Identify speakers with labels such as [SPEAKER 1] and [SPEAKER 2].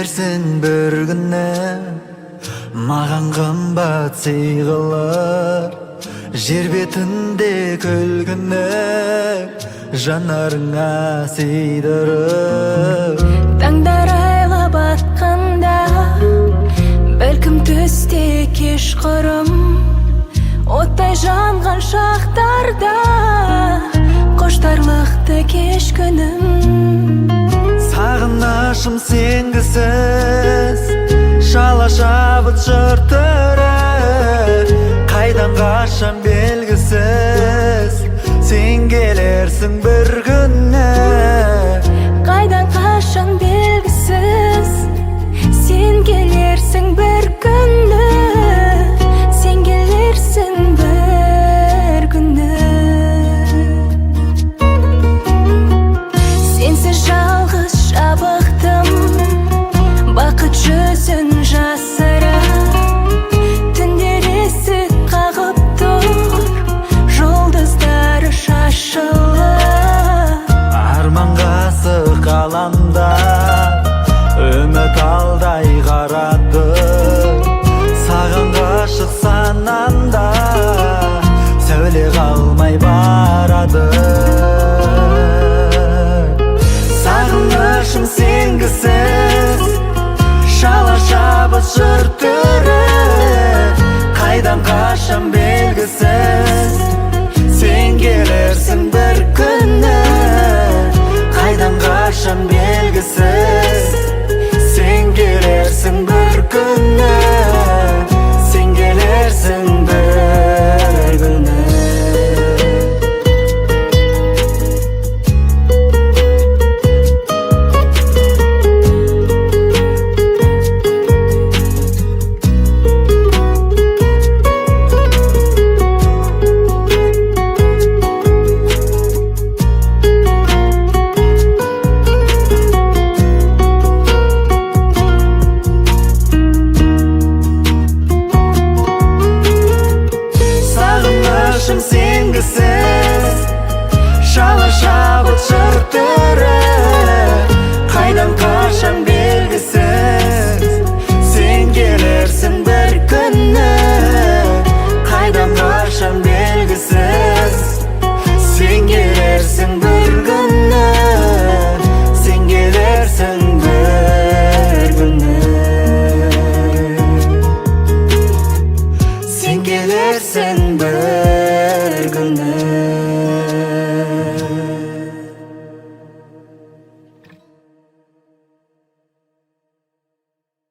[SPEAKER 1] келерсің бір күні, маған қымбат сый қылып, жер бетінде күлкіні жанарыңа сыйдырып.
[SPEAKER 2] Таңдар айлап атқанда, бәлкім түсте кешқұрым, оттай жанған шақтарда қоштарлықты кеш күнім.
[SPEAKER 1] Сағынышым сенгісіз, шала шабыт жыртыры, қайдан қашан белгісіз, сен келерсің бір күні.
[SPEAKER 2] Қайдан қашан белгісіз, сен келерсің бір күні. Сен келерсің бір күні. Сенсіз жалғыз жабықтым, бақыт жүзін жасыра. Түндер есік қағып тұр, жұлдыздары шашылып.
[SPEAKER 1] Арман қасық аламда, үміт алдай қарады, саған ғашық санамда сәуле қалмай барады. Сағынышым сенгісіз, шала шабыт жыртырып,